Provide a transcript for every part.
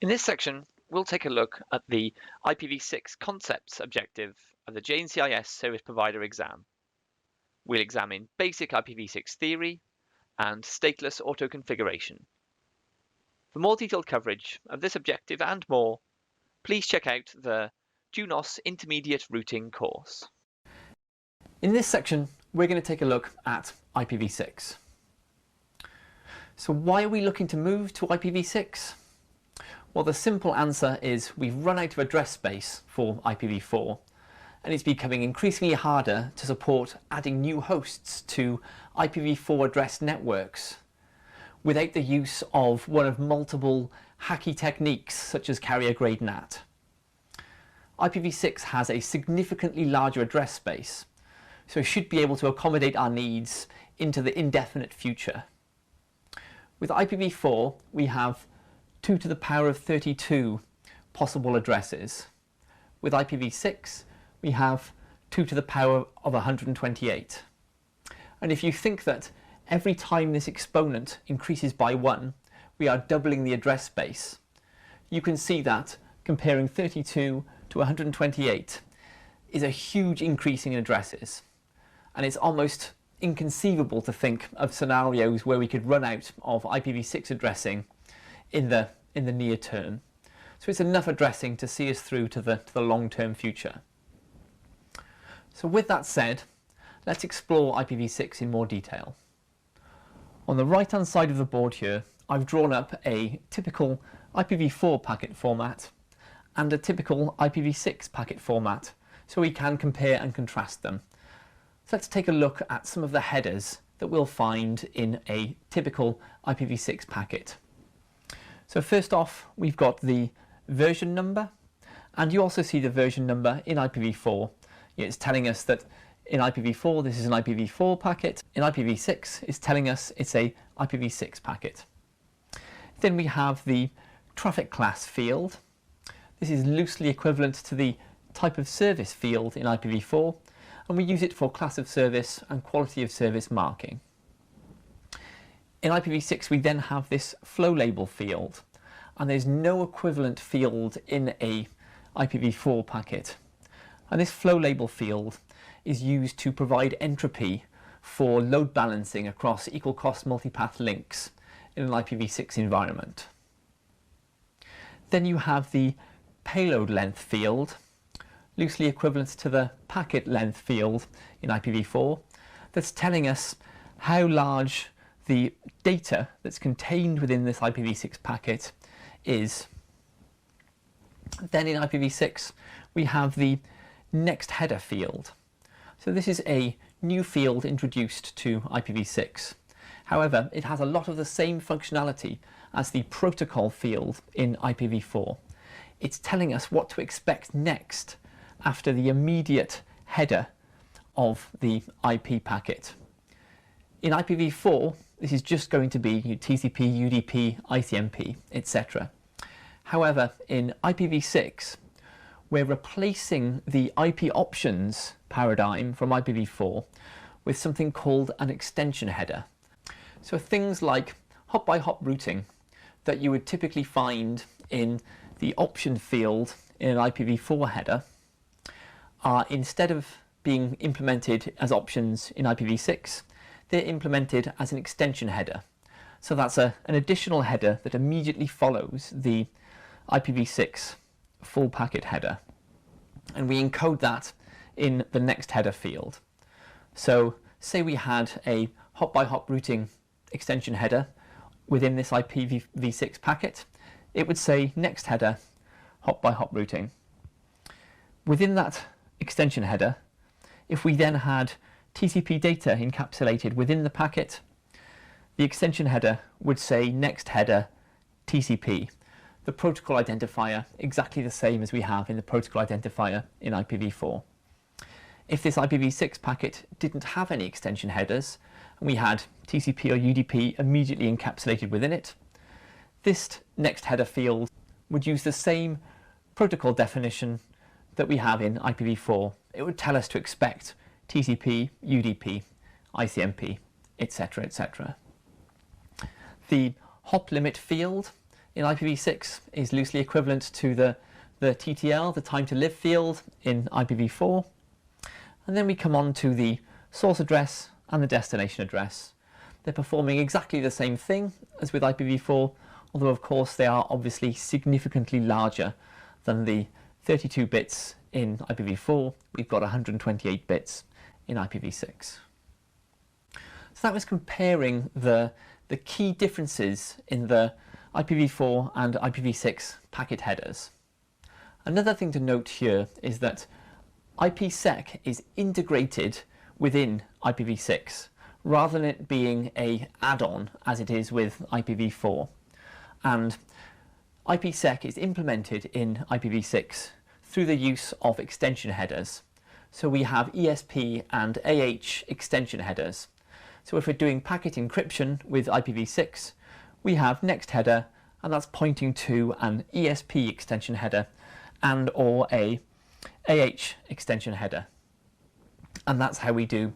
In this section, we'll take a look at the IPv6 concepts objective of the JNCIS Service Provider exam. We'll examine basic IPv6 theory and stateless auto-configuration. For more detailed coverage of this objective and more, please check out the JUNOS Intermediate Routing course. In this section, we're going to take a look at IPv6. So why are we looking to move to IPv6? Well, the simple answer is we've run out of address space for IPv4, and it's becoming increasingly harder to support adding new hosts to IPv4 address networks without the use of one of multiple hacky techniques such as carrier-grade NAT. IPv6 has a significantly larger address space, so it should be able to accommodate our needs into the indefinite future. With IPv4, we have 2 to the power of 32 possible addresses. With IPv6, we have 2 to the power of 128. And if you think that every time this exponent increases by 1, we are doubling the address space, you can see that comparing 32 to 128 is a huge increase in addresses. And it's almost inconceivable to think of scenarios where we could run out of IPv6 addressing in the near term. So it's enough addressing to see us through to the long-term future. So with that said, let's explore IPv6 in more detail. On the right-hand side of the board here, I've drawn up a typical IPv4 packet format and a typical IPv6 packet format, so we can compare and contrast them. So let's take a look at some of the headers that we'll find in a typical IPv6 packet. So first off, we've got the version number, and you also see the version number in IPv4. It's telling us that in IPv4 this is an IPv4 packet, in IPv6 it's telling us it's a IPv6 packet. Then we have the traffic class field. This is loosely equivalent to the type of service field in IPv4, and we use it for class of service and quality of service marking. In IPv6 we then have this flow label field, and there's no equivalent field in a IPv4 packet. And this flow label field is used to provide entropy for load balancing across equal cost multipath links in an IPv6 environment. Then you have the payload length field, loosely equivalent to the packet length field in IPv4, that's telling us how large the data that's contained within this IPv6 packet is. Then in IPv6 we have the next header field. So this is a new field introduced to IPv6. However, it has a lot of the same functionality as the protocol field in IPv4. It's telling us what to expect next after the immediate header of the IP packet. In IPv4, this is just going to be TCP, UDP, ICMP, etc. However, in IPv6, we're replacing the IP options paradigm from IPv4 with something called an extension header. So things like hop-by-hop routing that you would typically find in the option field in an IPv4 header are, instead of being implemented as options in IPv6, they're implemented as an extension header. So that's an additional header that immediately follows the IPv6 full packet header, and we encode that in the next header field. So say we had a hop-by-hop routing extension header within this IPv6 packet, it would say next header hop-by-hop routing. Within that extension header, if we then had TCP data encapsulated within the packet, the extension header would say next header TCP, the protocol identifier exactly the same as we have in the protocol identifier in IPv4. If this IPv6 packet didn't have any extension headers and we had TCP or UDP immediately encapsulated within it, this next header field would use the same protocol definition that we have in IPv4. It would tell us to expect TCP, UDP, ICMP, etc., etc. The hop limit field in IPv6 is loosely equivalent to the TTL, the time to live field in IPv4. And then we come on to the source address and the destination address. They're performing exactly the same thing as with IPv4, although of course they are obviously significantly larger than the 32 bits in IPv4. We've got 128 bits in IPv6. So that was comparing the key differences in the IPv4 and IPv6 packet headers. Another thing to note here is that IPsec is integrated within IPv6 rather than it being an add-on as it is with IPv4. And IPsec is implemented in IPv6 through the use of extension headers. So we have ESP and AH extension headers. So if we're doing packet encryption with IPv6, we have next header, and that's pointing to an ESP extension header and or a AH extension header. And that's how we do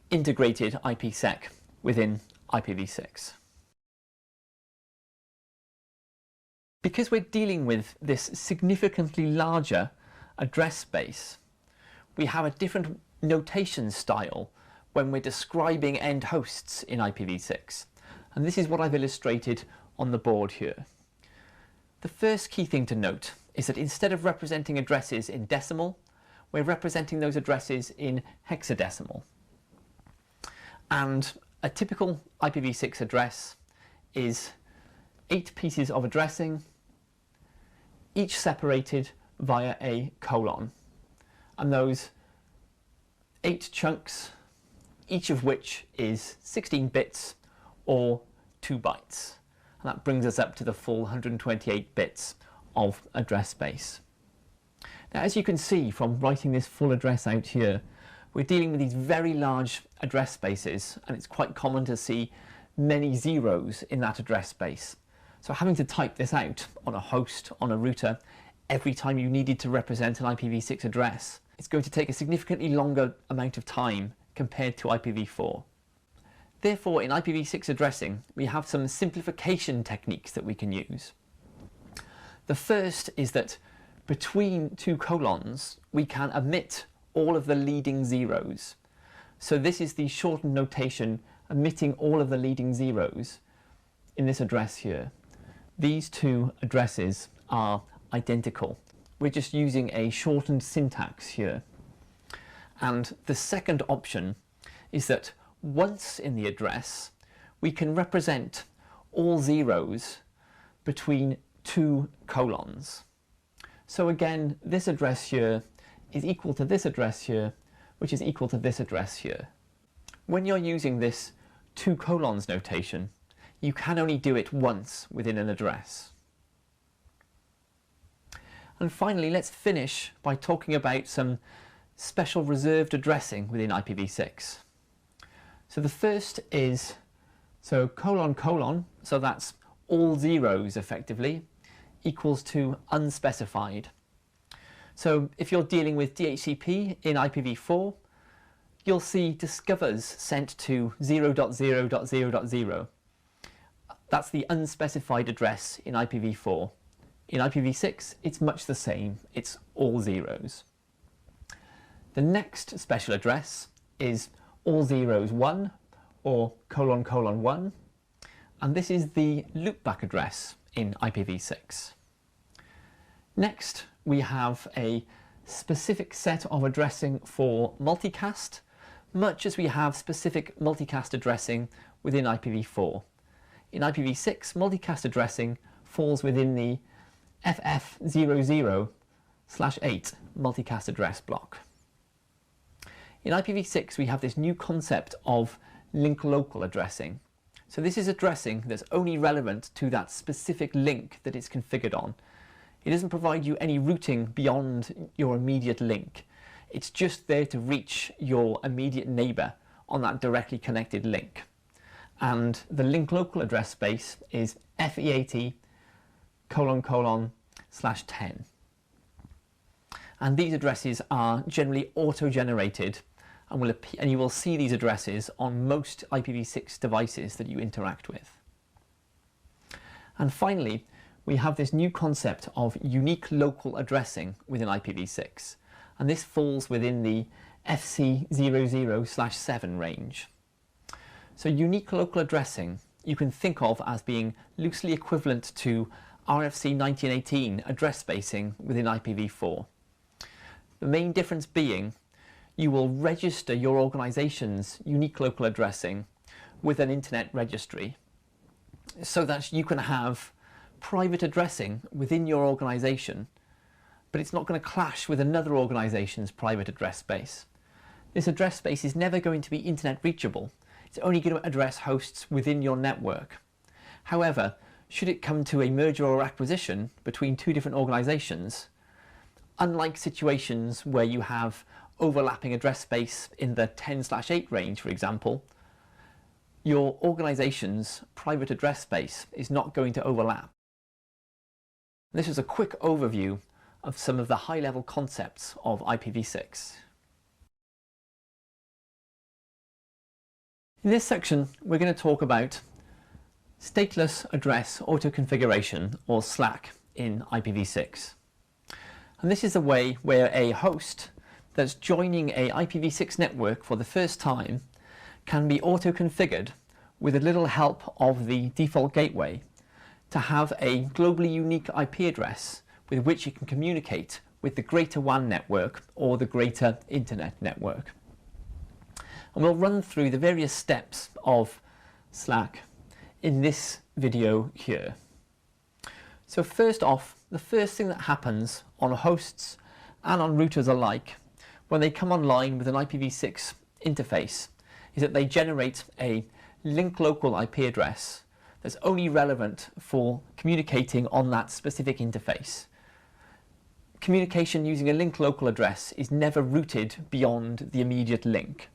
integrated IPsec within IPv6. Because we're dealing with this significantly larger address space, we have a different notation style when we're describing end hosts in IPv6. And this is what I've illustrated on the board here. The first key thing to note is that instead of representing addresses in decimal, we're representing those addresses in hexadecimal. And a typical IPv6 address is 8 pieces of addressing, each separated via a colon. And those 8 chunks, each of which is 16 bits or 2 bytes. And that brings us up to the full 128 bits of address space. Now, as you can see from writing this full address out here, we're dealing with these very large address spaces, and it's quite common to see many zeros in that address space. So having to type this out on a host, on a router, every time you needed to represent an IPv6 address, it's going to take a significantly longer amount of time compared to IPv4. Therefore, in IPv6 addressing, we have some simplification techniques that we can use. The first is that between 2 colons, we can omit all of the leading zeros. So this is the shortened notation omitting all of the leading zeros in this address here. These 2 addresses are identical. We're just using a shortened syntax here. And the second option is that once in the address, we can represent all zeros between 2 colons. So again, this address here is equal to this address here, which is equal to this address here. When you're using this 2 colons notation, you can only do it once within an address. And finally, let's finish by talking about some special reserved addressing within IPv6. So the first is, colon colon, so that's all zeros effectively, equals to unspecified. So if you're dealing with DHCP in IPv4, you'll see discovers sent to 0.0.0.0. That's the unspecified address in IPv4. In IPv6, it's much the same. It's all zeros. The next special address is all zeros 1 or colon colon 1. And this is the loopback address in IPv6. Next, we have a specific set of addressing for multicast, much as we have specific multicast addressing within IPv4. In IPv6, multicast addressing falls within the FF00/8 multicast address block. In IPv6, we have this new concept of link local addressing. So this is addressing that's only relevant to that specific link that it's configured on. It doesn't provide you any routing beyond your immediate link. It's just there to reach your immediate neighbor on that directly connected link. And the link local address space is FE80::/10. And these addresses are generally auto-generated, and you will see these addresses on most IPv6 devices that you interact with. And finally, we have this new concept of unique local addressing within IPv6, and this falls within the FC00/7 range. So unique local addressing you can think of as being loosely equivalent to RFC 1918 address spacing within IPv4. The main difference being you will register your organization's unique local addressing with an internet registry so that you can have private addressing within your organization, but it's not going to clash with another organization's private address space. This address space is never going to be internet reachable. It's only going to address hosts within your network. However, should it come to a merger or acquisition between two different organizations, unlike situations where you have overlapping address space in the 10/8 range, for example, your organization's private address space is not going to overlap. This is a quick overview of some of the high-level concepts of IPv6. In this section, we're going to talk about stateless address auto-configuration, or SLAC, in IPv6. And this is a way where a host that's joining a IPv6 network for the first time can be auto-configured with a little help of the default gateway to have a globally unique IP address with which you can communicate with the greater WAN network or the greater internet network. And we'll run through the various steps of SLAC in this video here. So first off, the first thing that happens on hosts and on routers alike when they come online with an IPv6 interface is that they generate a link local IP address that's only relevant for communicating on that specific interface. Communication using a link local address is never routed beyond the immediate link.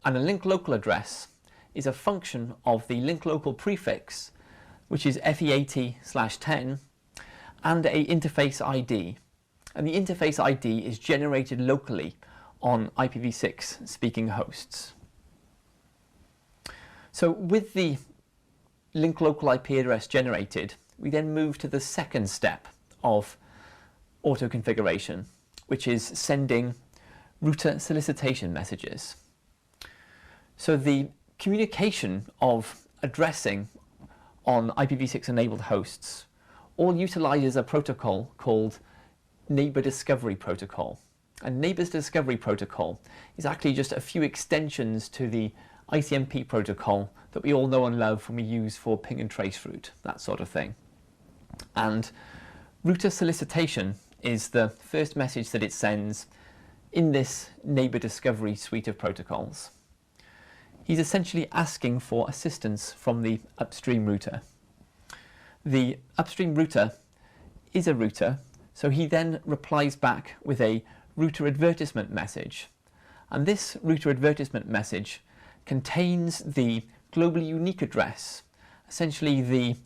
And a link local address is a function of the link local prefix, which is FE80/10, and a interface ID. And the interface ID is generated locally on IPv6 speaking hosts. So with the link local IP address generated, we then move to the second step of auto configuration, which is sending router solicitation messages. So the communication of addressing on IPv6 enabled hosts all utilizes a protocol called Neighbor Discovery Protocol. And Neighbor Discovery Protocol is actually just a few extensions to the ICMP protocol that we all know and love when we use for ping and trace route, that sort of thing. And router solicitation is the first message that it sends in this Neighbor Discovery suite of protocols. He's essentially asking for assistance from the upstream router. The upstream router is a router, so he then replies back with a router advertisement message. And this router advertisement message contains the globally unique address, essentially the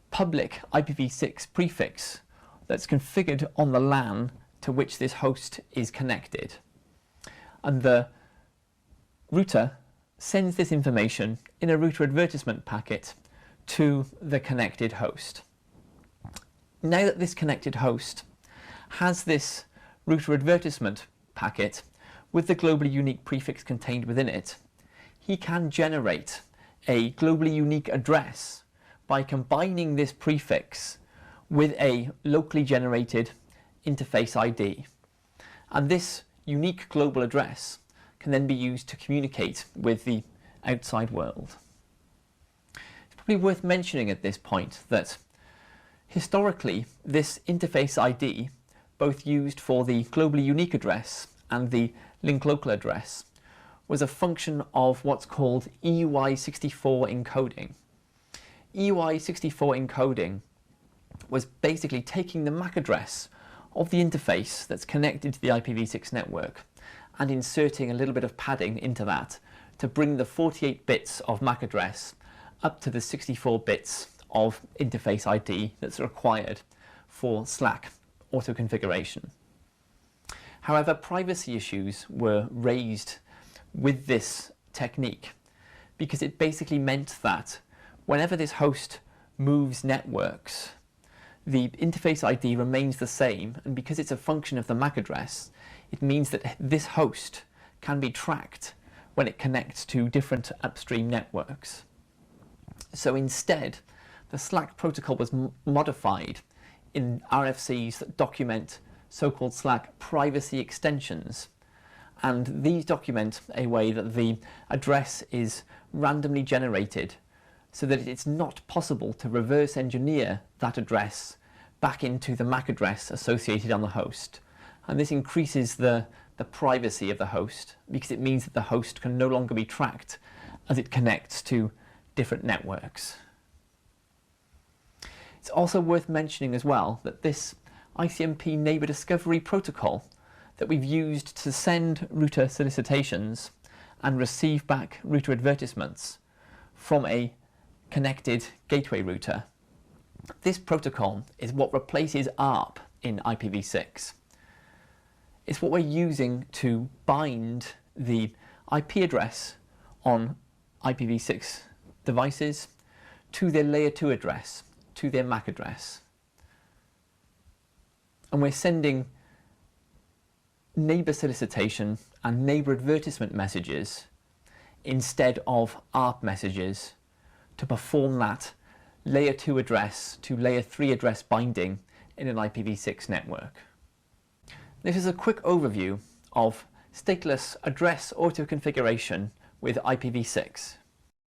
public IPv6 prefix that's configured on the LAN to which this host is connected. And the router sends this information in a router advertisement packet to the connected host. Now that this connected host has this router advertisement packet with the globally unique prefix contained within it, he can generate a globally unique address by combining this prefix with a locally generated interface ID. And this unique global address can then be used to communicate with the outside world. It's probably worth mentioning at this point that historically this interface ID, both used for the globally unique address and the link local address, was a function of what's called EUI64 encoding. EUI64 encoding was basically taking the MAC address of the interface that's connected to the IPv6 network and inserting a little bit of padding into that to bring the 48 bits of MAC address up to the 64 bits of interface ID that's required for SLAC auto configuration. However, privacy issues were raised with this technique because it basically meant that whenever this host moves networks, the interface ID remains the same, and because it's a function of the MAC address, it means that this host can be tracked when it connects to different upstream networks. So instead, the Slack protocol was modified in RFCs that document so-called Slack privacy extensions. And these document a way that the address is randomly generated so that it's not possible to reverse engineer that address back into the MAC address associated on the host. And this increases the privacy of the host, because it means that the host can no longer be tracked as it connects to different networks. It's also worth mentioning as well that this ICMP neighbor discovery protocol that we've used to send router solicitations and receive back router advertisements from a connected gateway router, this protocol is what replaces ARP in IPv6. It's what we're using to bind the IP address on IPv6 devices to their layer 2 address, to their MAC address. And we're sending neighbor solicitation and neighbor advertisement messages instead of ARP messages to perform that layer 2 address to layer 3 address binding in an IPv6 network. This is a quick overview of stateless address auto-configuration with IPv6.